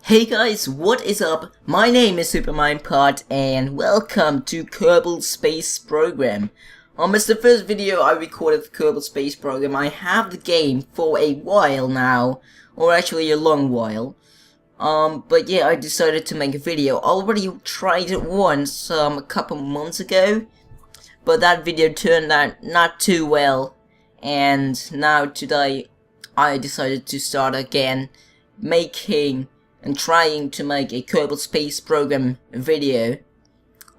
Hey guys, what is up? My name is SuperMinepod and welcome to Kerbal Space Program. It's the first video I recorded for Kerbal Space Program. I have the game for a while now, or actually a long while. But yeah, I decided to make a video. I already tried it once, a couple months ago, but that video turned out not too well. And now today, I decided to start again, trying to make a Kerbal Space Program video.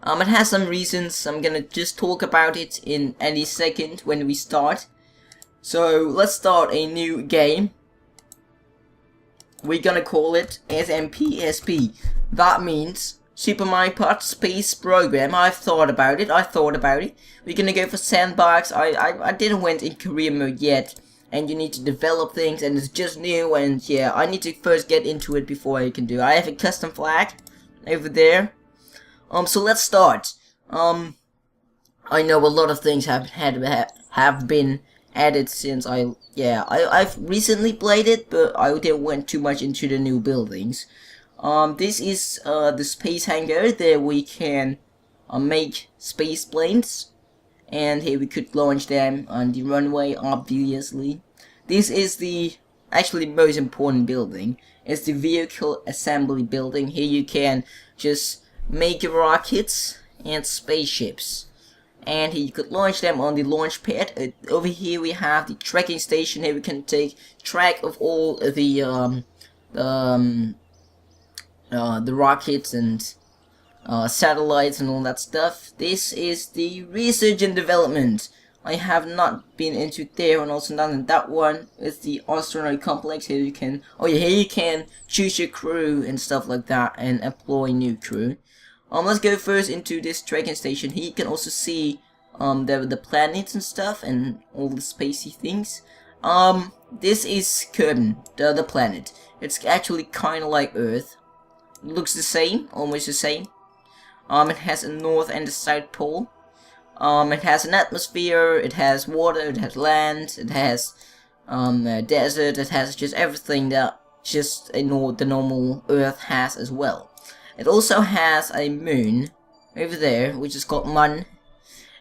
It has some reasons. I'm gonna just talk about it in any second when we start. So let's start a new game. We're gonna call it SMPSP. That means SuperMinepod Space Program. I thought about it. We're gonna go for sandbox. I didn't went in career mode yet. And you need to develop things, and it's just new, and yeah, I need to first get into it before I can do it. I have a custom flag over there. So let's start. I know a lot of things have been added since I've recently played it, but I didn't went too much into the new buildings. This is the space hangar. There we can make space planes. And here we could launch them on the runway, obviously. This is the actually most important building. It's the vehicle assembly building. Here you can just make rockets and spaceships. And here you could launch them on the launch pad. Over here we have the tracking station. Here we can take track of all the rockets and satellites and all that stuff. This is the research and development. I have not been into there, and also not in that one. It's the astronaut complex. Here you can choose your crew and stuff like that, and employ new crew. Let's go first into this tracking station. Here you can also see the planets and stuff and all the spacey things. This is Kerbal, the planet. It's actually kind of like Earth. It looks the same, almost the same. It has a north and a south pole. It has an atmosphere, it has water, it has land, it has a desert, it has just everything that just the normal Earth has as well. It also has a moon over there, which is called Mun,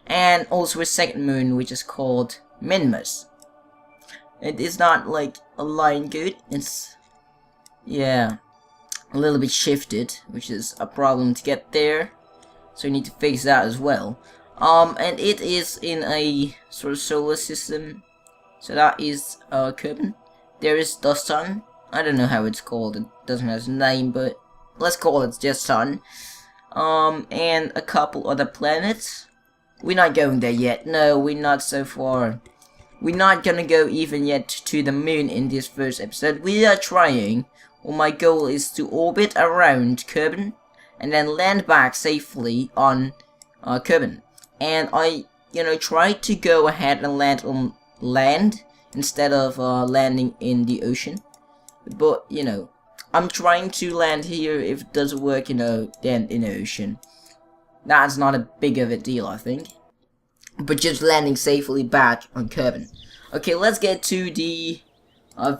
and also a second moon, which is called Minmus. It is not like a line good, it's, yeah, a little bit shifted, which is a problem to get there. So you need to fix that as well. And it is in a sort of solar system. So that is Kerbal. There is the sun. I don't know how it's called. It doesn't have a name, but let's call it just sun. And a couple other planets. We're not going there yet. No, we're not so far. We're not gonna go even yet to the moon in this first episode. We are trying. Well, my goal is to orbit around Kerbal and then land back safely on Kerbal. And I, try to go ahead and land on land instead of landing in the ocean. But, I'm trying to land here. If it doesn't work, then in the ocean. That's not a big of a deal, I think. But just landing safely back on Kerbal. Okay, let's get to the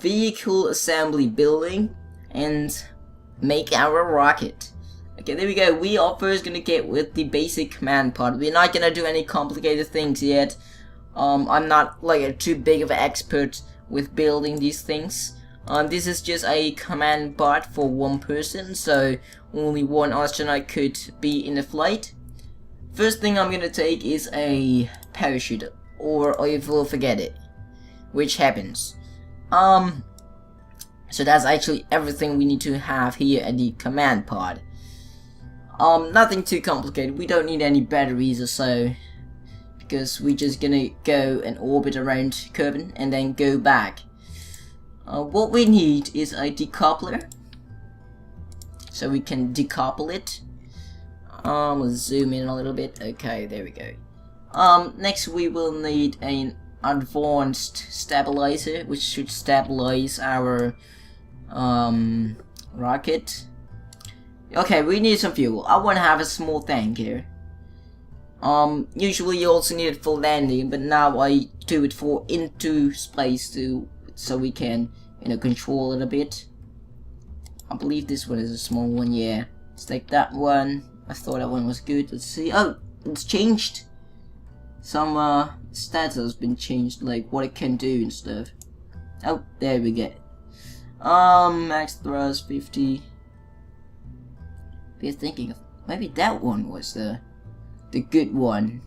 vehicle assembly building and make our rocket. Okay, there we go. We are first gonna get with the basic command pod. We're not gonna do any complicated things yet. I'm not like too big of an expert with building these things. This is just a command pod for one person, so only one astronaut could be in the flight. First thing I'm gonna take is a parachute, or I will forget it, which happens. So that's actually everything we need to have here at the command pod. Nothing too complicated. We don't need any batteries or so, because we're just gonna go and orbit around Kerbal and then go back. What we need is a decoupler, so we can decouple it. Let's zoom in a little bit. Okay, there we go. Next we will need an advanced stabilizer, which should stabilize our rocket. Okay, we need some fuel. I want to have a small tank here. Usually you also need it for landing, but now I do it for into space too, so we can, control it a bit. I believe this one is a small one, yeah. Let's take that one. I thought that one was good. Let's see. Oh, it's changed. Some stats has been changed, like what it can do and stuff. Oh, there we get. Max thrust 50. We're thinking of maybe that one was the good one.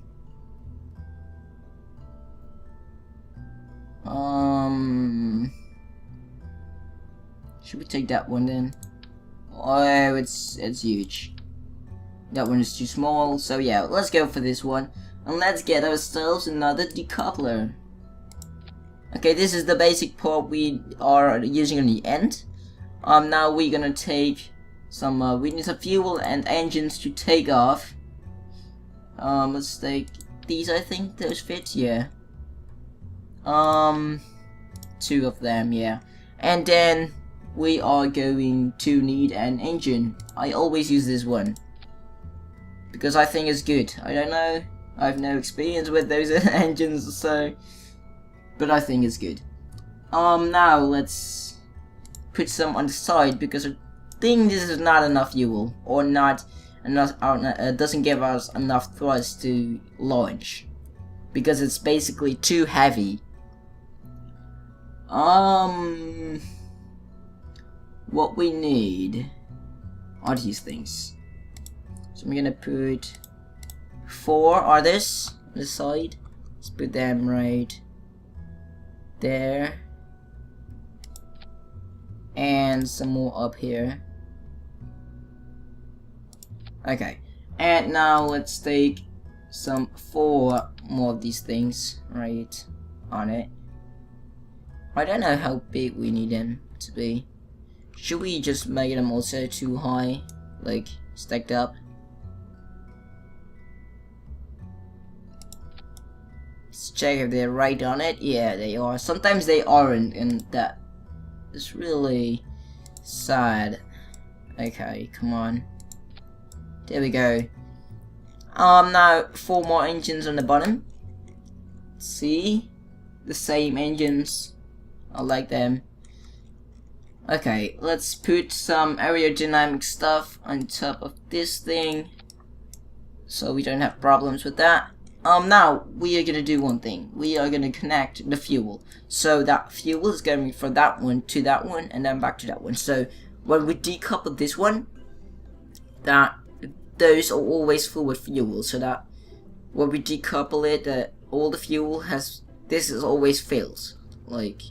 Should we take that one then? Oh, it's huge. That one is too small, so yeah, let's go for this one. And let's get ourselves another decoupler. Okay, this is the basic part we are using in the end. Now we're gonna take some, we need some fuel and engines to take off. Let's take these, I think, those fit, yeah. 2 of them, yeah. And then we are going to need an engine. I always use this one because I think it's good. I don't know, I have no experience with those engines, so, but I think it's good. Now let's put some on the side because I think this is not enough fuel, or not enough, doesn't give us enough thrust to launch because it's basically too heavy. What we need are these things. So I'm gonna put 4 others on the side. Let's put them right there. And some more up here. Okay. And now let's take some 4 more of these things right on it. I don't know how big we need them to be. Should we just make them also too high, like stacked up? Let's check if they're right on it. Yeah, they are. Sometimes they aren't, and that is really sad. Okay, come on. There we go. Now 4 more engines on the bottom. See, the same engines. I like them. Okay, let's put some aerodynamic stuff on top of this thing so we don't have problems with that. Now we are gonna do one thing. We are gonna connect the fuel. So that fuel is going to be from that one to that one and then back to that one. So when we decouple this one, those are always full with fuel, so that when we decouple it, all the fuel has, this is always fills, like,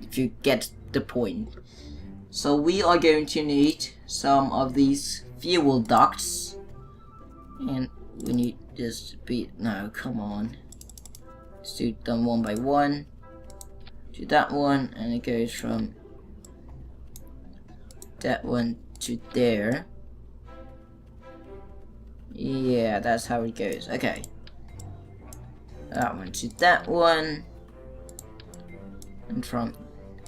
if you get the point. So we are going to need some of these fuel ducts, and we need this to be, no, come on, let's do them one by one, to that one, and it goes from that one to there. Yeah, that's how it goes. Okay, that one to that one, and from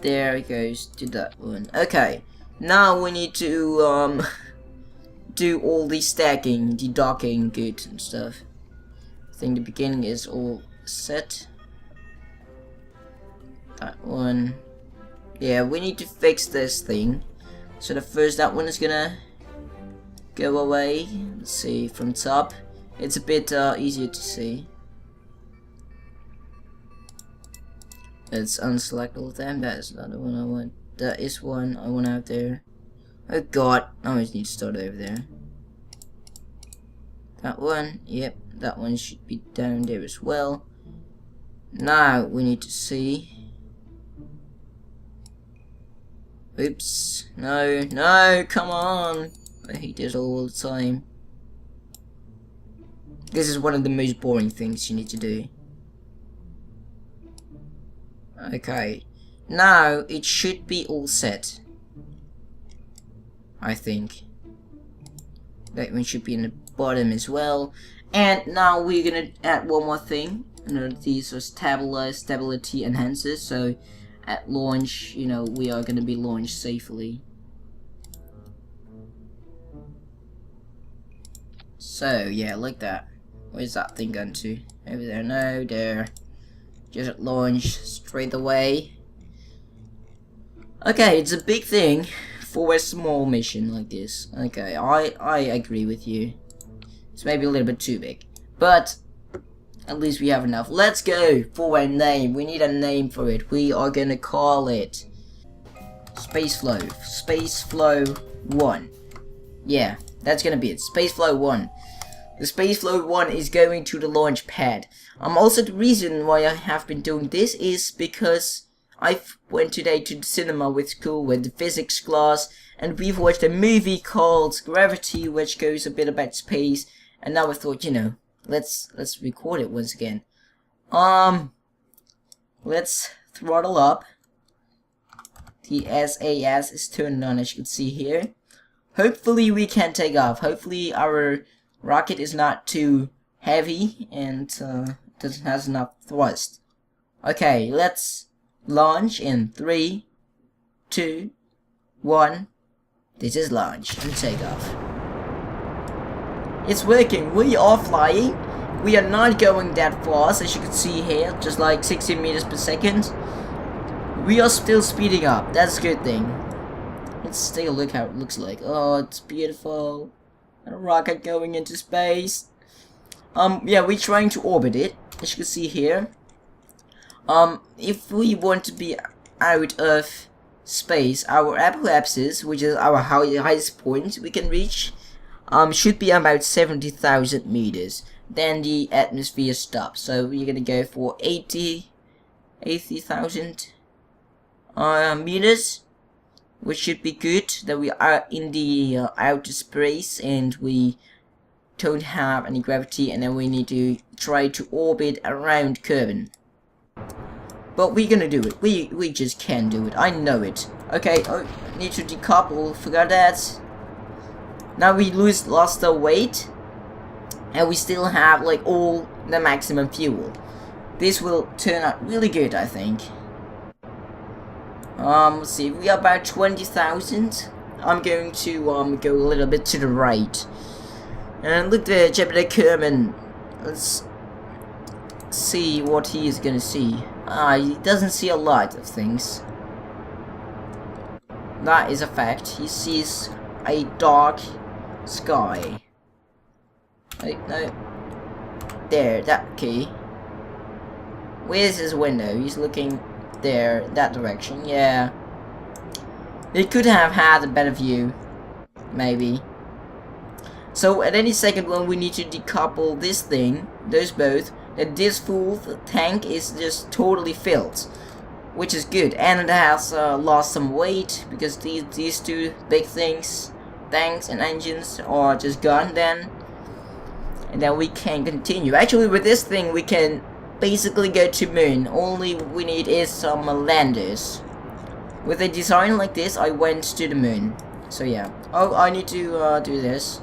there it goes to that one. Okay, now we need to do all the stacking, the docking good and stuff. I think the beginning is all set. That one, yeah, we need to fix this thing. So the first, that one is gonna go away. Let's see, from top it's a bit easier to see. Let's unselect all of them. That is not the one I want. That is one I want out there. Oh god, I just need to start over there. That one, yep, that one should be down there as well. Now we need to see. Oops, no, come on. I hate this all the time. This is one of the most boring things you need to do. Okay, now it should be all set, I think. That one should be in the bottom as well. And now we're gonna add one more thing. These are stability enhancers, so at launch, you know, we are gonna be launched safely. So yeah, like that. Where's that thing going to? Over there? No, there. Just launch straight away. Okay, it's a big thing for a small mission like this. Okay, I agree with you. It's maybe a little bit too big, but at least we have enough. Let's go for a name. We need a name for it. We are gonna call it Spaceflow. Spaceflow 1. Yeah, that's gonna be it. Spaceflow 1. The Spaceflow 1 is going to the launch pad. Also the reason why I have been doing this is because I went today to the cinema with school with the physics class, and we've watched a movie called Gravity, which goes a bit about space, and now I thought, you know, let's record it once again. Let's throttle up. The SAS is turned on, as you can see here. Hopefully we can take off. Hopefully our rocket is not too heavy and doesn't have enough thrust. Okay, let's launch in 3, 2, 1. This is launch and takeoff. It's working. We are flying. We are not going that fast, as you can see here, just like 60 meters per second. We are still speeding up. That's a good thing. Let's take a look how it looks like. Oh, it's beautiful. A rocket going into space. Yeah, we're trying to orbit it, as you can see here. If we want to be out of space, our apoapsis, which is our highest point we can reach, should be about 70,000 meters. Then the atmosphere stops. So we're gonna go for 80,000 meters, which should be good. That we are in the outer space and we don't have any gravity, and then we need to try to orbit around Kerbal. But we're gonna do it. We just can do it. I know it. Okay, oh, need to decouple. Forgot that. Now we lost the weight, and we still have like all the maximum fuel. This will turn out really good, I think. Let's see. We are about 20,000. I'm going to go a little bit to the right. And look there, Jupiter Kerbal. Let's see what he is gonna see. He doesn't see a lot of things. That is a fact. He sees a dark sky. Wait, no. There, that key. Where's his window? He's looking there, that direction. Yeah. He could have had a better view. Maybe. So at any second when we need to decouple this thing, those both, that this full tank is just totally filled, which is good, and it has lost some weight because these two big things, tanks and engines, are just gone then, and then we can continue. Actually, with this thing we can basically go to moon. Only we need is some landers. With a design like this, I went to the moon. So yeah. Oh, I need to do this.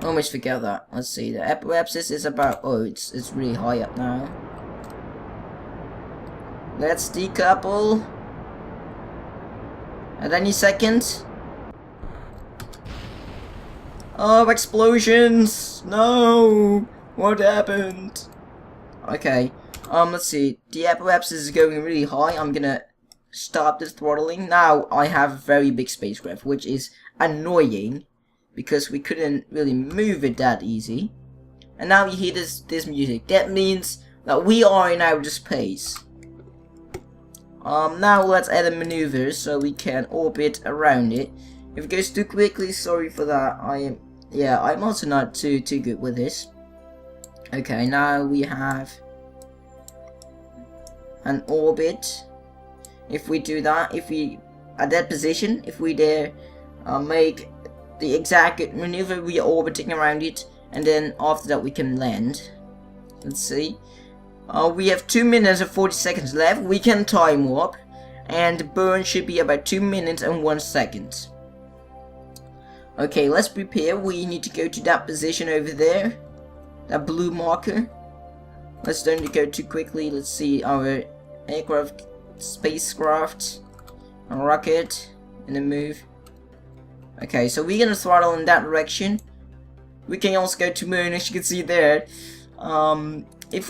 Almost forget that. Let's see. The apoapsis is about. Oh, it's really high up now. Let's decouple. At any second. Oh, explosions! No! What happened? Okay. Let's see. The apoapsis is going really high. I'm gonna stop the throttling. Now I have a very big spacecraft, which is annoying, because we couldn't really move it that easy. And now you hear this music. That means that we are in outer space. Now let's add a maneuver so we can orbit around it. If it goes too quickly, sorry for that. I'm also not too good with this. Okay, now we have an orbit. If we do that, if we at that position, if we dare make the exact maneuver, we are orbiting around it, and then after that we can land. Let's see. We have 2 minutes and 40 seconds left. We can time warp, and the burn should be about 2 minutes and 1 second. Okay, let's prepare. We need to go to that position over there, that blue marker. Let's don't go too quickly. Let's see our aircraft, spacecraft, a rocket, and a move. Okay, so we're gonna throttle in that direction. We can also go to moon, as you can see there. If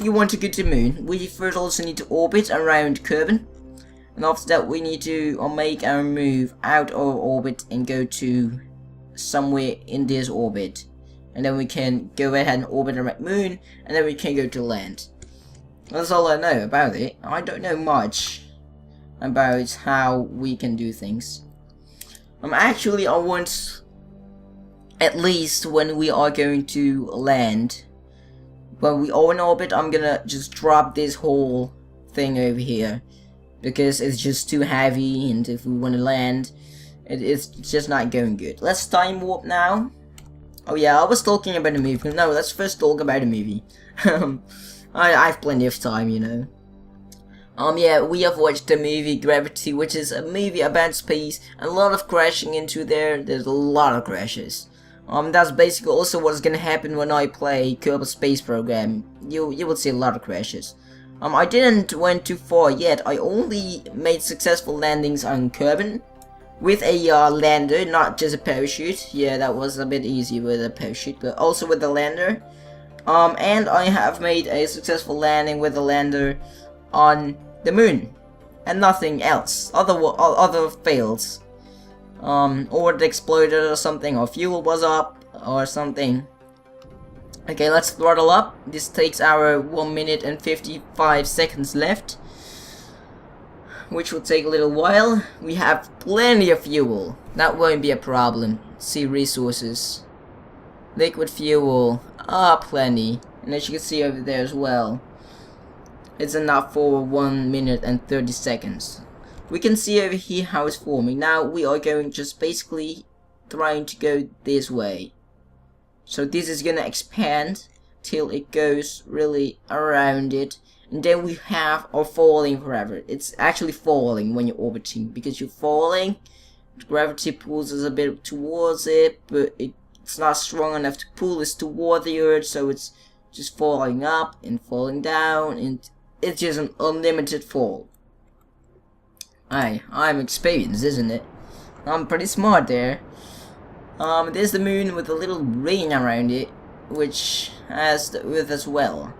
you want to go to moon, we first also need to orbit around Kerbal. And after that, we need to make our move out of orbit and go to somewhere in this orbit. And then we can go ahead and orbit around the moon, and then we can go to land. That's all I know about it. I don't know much about how we can do things. Actually, I want, at least when we are going to land, when we are in orbit, I'm gonna just drop this whole thing over here, because it's just too heavy, and if we want to land, it's just not going good. Let's time warp now. Oh yeah, I was talking about the movie. No, let's first talk about the movie. I have plenty of time, you know. Yeah, we have watched the movie Gravity, which is a movie about space, a lot of crashing into there. There's a lot of crashes. That's basically also what's gonna happen when I play Kerbal Space Program. You will see a lot of crashes. I didn't went too far yet. I only made successful landings on Kerbin with a lander, not just a parachute. Yeah, that was a bit easy with a parachute, but also with the lander. And I have made a successful landing with the lander on the moon, and nothing else. Other fails. Or it exploded or something, or fuel was up or something. Okay, let's throttle up. This takes our 1 minute and 55 seconds left, which will take a little while. We have plenty of fuel. That won't be a problem. See resources. Liquid fuel. Plenty. And as you can see over there as well, it's enough for 1 minute and 30 seconds. We can see over here how it's forming. Now we are going just basically trying to go this way. So this is gonna expand till it goes really around it. And then we have our falling forever. It's actually falling when you're orbiting, because you're falling. Gravity pulls us a bit towards it, but it's not strong enough to pull us toward the Earth, so it's just falling up and falling down, and it's just an unlimited fall. I'm experienced, isn't it? I'm pretty smart there. There's the moon with a little ring around it, which has the Earth as well.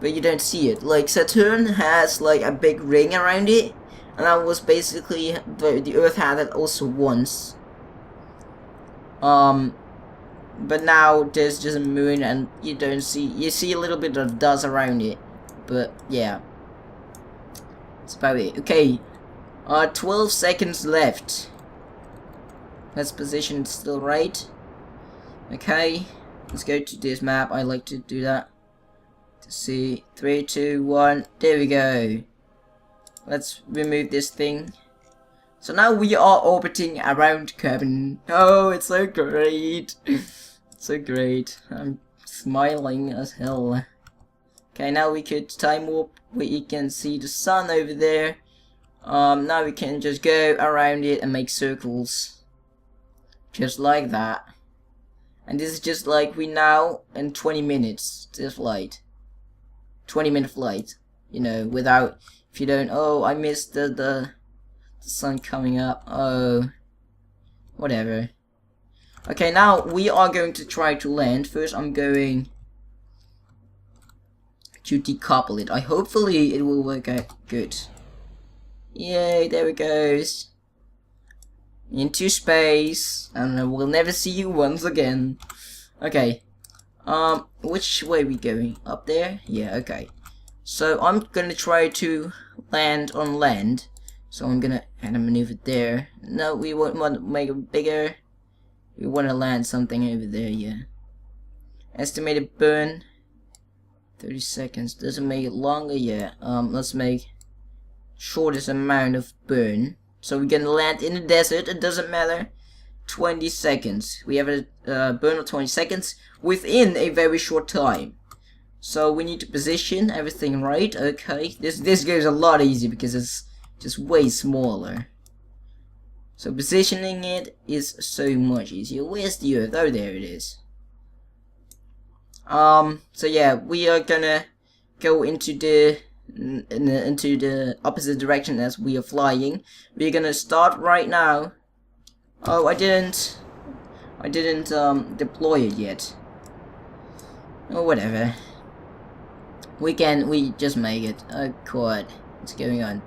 But you don't see it. Like, Saturn has like a big ring around it, and that was basically the Earth had it also once. But now there's just a moon, and you see a little bit of dust around it. But yeah, that's about it. Okay, 12 seconds left. Let's position it still right. Okay, let's go to this map. I like to do that. To see 3, 2, 1. There we go. Let's remove this thing. So now we are orbiting around Kerbin. Oh, it's so great. So great. I'm smiling as hell. Okay, now we could time warp where you can see the sun over there. Now we can just go around it and make circles. Just like that. And this is just like we now in 20 minutes. This flight. 20-minute flight. You know, without, if you don't, oh, I missed the sun coming up. Oh, whatever. Okay, now we are going to try to land. First, I'm going to decouple it. Hopefully it will work out good. Yay, there it goes. Into space, and we'll never see you once again. Okay. Which way are we going? Up there? Yeah, okay. So I'm gonna try to land on land. So I'm gonna kind of maneuver there. No, we won't want to make it bigger. We want to land something over there, yeah. Estimated burn 30 seconds. Doesn't make it longer, yeah. Let's make shortest amount of burn. So we're gonna land in the desert, it doesn't matter. 20 seconds. We have a burn of 20 seconds within a very short time. So we need to position everything right. Okay, this goes a lot easier because it's just way smaller. So positioning it is so much easier. Where's the Earth? Oh, there it is. So yeah, we are gonna go into the opposite direction as we are flying. We're gonna start right now. Oh, I didn't deploy it yet. Oh, whatever. We just make it. Oh god. What's going on?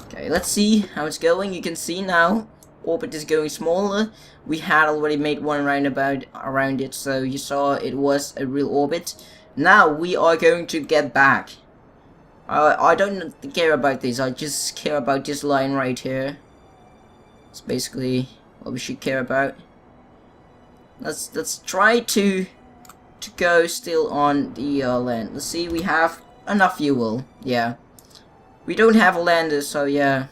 Okay, let's see how it's going. You can see now, orbit is going smaller. We had already made one roundabout around it, so you saw it was a real orbit. Now we are going to get back. I don't care about this, I just care about this line right here. It's basically what we should care about. Let's try to go still on the land. Let's see, we have enough fuel. Yeah, we don't have a lander, so yeah,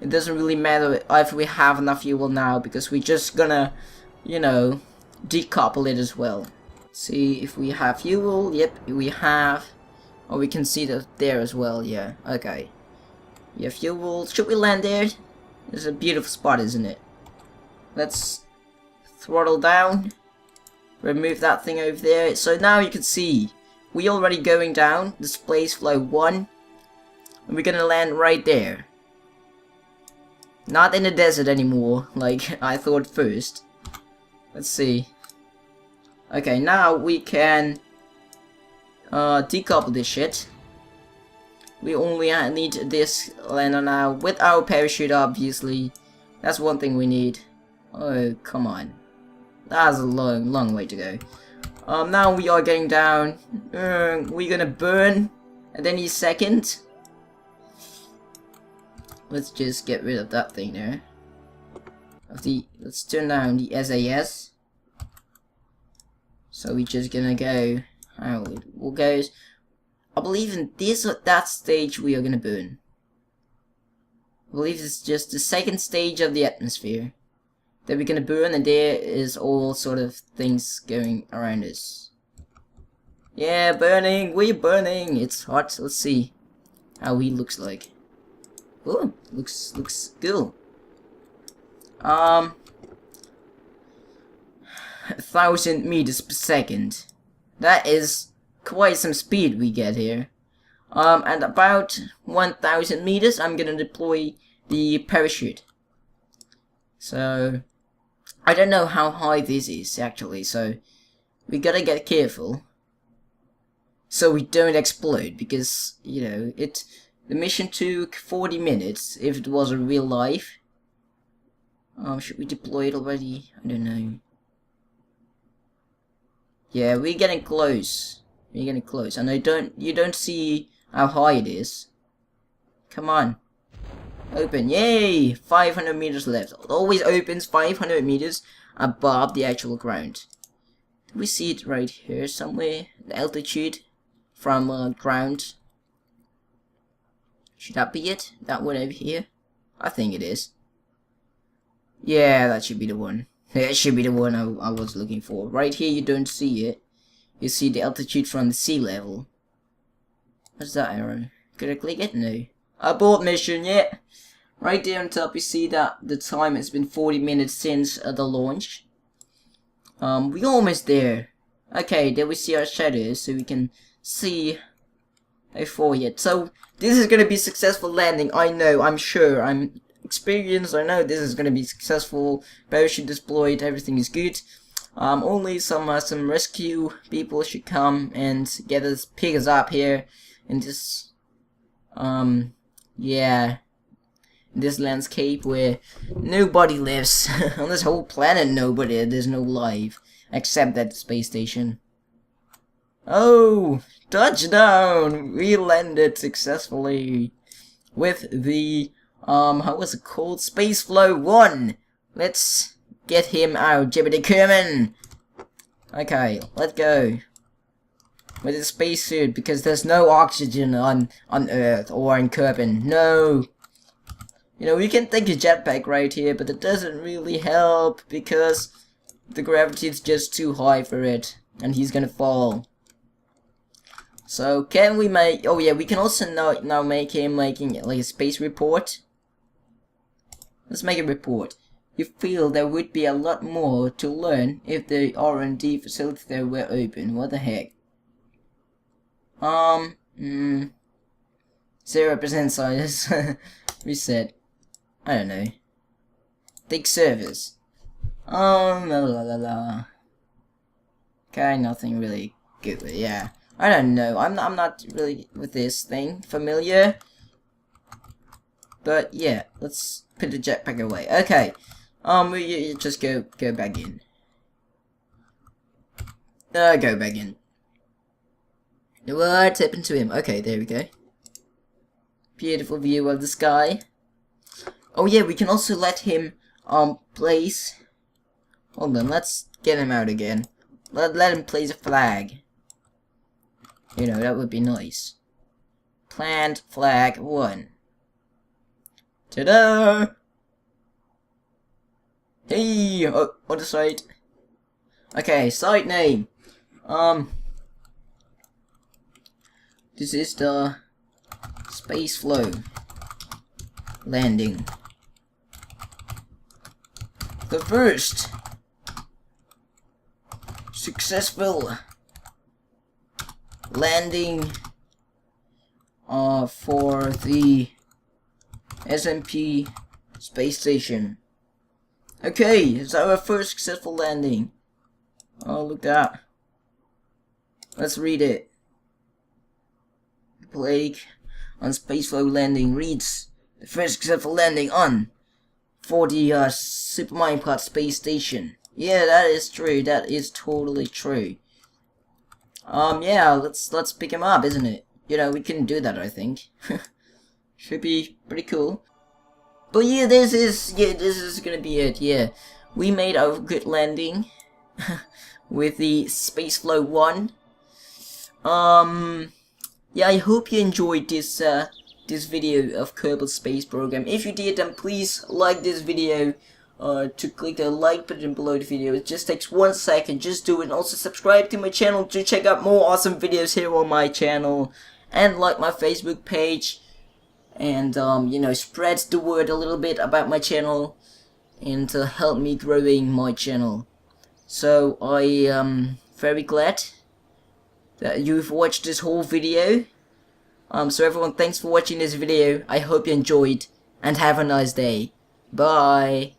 it doesn't really matter if we have enough fuel now, because we're just gonna, you know, decouple it as well. See if we have fuel. Yep, we have. Oh, we can see that there as well. Yeah, okay. We have fuel. Should we land there? It's a beautiful spot, isn't it? Let's throttle down. Remove that thing over there. So now you can see we already going down. Displays flow 1. And we're gonna land right there. Not in the desert anymore, like I thought first. Let's see. Okay, now we can decouple this shit. We only need this lander now with our parachute, obviously. That's one thing we need. Oh, come on. That's a long way to go. Now we are getting down. We're gonna burn at any second. Let's just get rid of that thing there. Let's turn down the SAS. So we're just gonna go how it will go. I believe in this or that stage we are gonna burn. I believe it's just the second stage of the atmosphere that we're gonna burn, and there is all sort of things going around us. Yeah, burning, we're burning. It's hot. Let's see how he looks like. Oh, looks cool. 1,000 meters per second. That is quite some speed we get here. At about 1,000 meters, I'm gonna deploy the parachute. So, I don't know how high this is actually, so we gotta get careful so we don't explode, because, you know, the mission took 40 minutes if it was a real life. Should we deploy it already? I don't know. Yeah, we're getting close. We're getting close, and you don't see how high it is. Come on. Open. Yay! 500 meters left. It always opens 500 meters above the actual ground. Do we see it right here somewhere? The altitude from ground. Should that be it? That one over here? I think it is. Yeah, that should be the one. That should be the one I was looking for. Right here you don't see it. You see the altitude from the sea level. What's that arrow? Could I click it? No. Abort mission, yeah. Right there on top you see that the time has been 40 minutes since the launch. We're almost there. Okay, there we see our shadows, so we can see how far yet. So this is gonna be successful landing. I know, I'm sure, I'm experienced. I know this is gonna be successful. Parachute deployed, everything is good. Only some rescue people should come and get us, pick us up here in this yeah, this landscape where nobody lives. On this whole planet there's no life except at the space station. Oh, touchdown! We landed successfully with the how was it called? Space Flow 1. Let's get him out, Jibbity Kerman. Okay, let's go with the spacesuit, because there's no oxygen on Earth or in Kerbal. No. You know, we can take a jetpack right here, but it doesn't really help because the gravity is just too high for it, and he's gonna fall. So can we make? Oh yeah, we can also now make him making like a space report. Let's make a report. You feel there would be a lot more to learn if the R&D facility there were open. What the heck? 0% size. Reset. I don't know. Take service. La la la la. Okay, nothing really good with it. Yeah. I don't know. I'm not really with this thing familiar. But yeah, let's put the jetpack away. Okay. You just go back in. Go back in. What happened to him? Okay, there we go. Beautiful view of the sky. Oh yeah, we can also let him place. Hold on, let's get him out again. Let him place a flag. You know, that would be nice. Plant flag 1. Ta-da! Hey, on the site. Okay, site name. This is the space flow landing. The first successful landing for the SMP space station. Okay, it's our first successful landing. Oh, look at that. Let's read it. Plague on spaceflow landing reads the first successful landing on for the SuperMinepod space station. Yeah, that is true. That is totally true. Yeah, let's pick him up, isn't it? You know, we can do that, I think. Should be pretty cool. But yeah, this is gonna be it. Yeah, we made a good landing with the Spaceflow 1. Yeah, I hope you enjoyed this this video of Kerbal Space Program. If you did, then please like this video. To click the like button below the video. It just takes 1 second. Just do it. And also subscribe to my channel to check out more awesome videos here on my channel. And like my Facebook page. And you know, spread the word a little bit about my channel. And help me growing my channel. So I am very glad that you've watched this whole video. So everyone, thanks for watching this video. I hope you enjoyed. And have a nice day. Bye.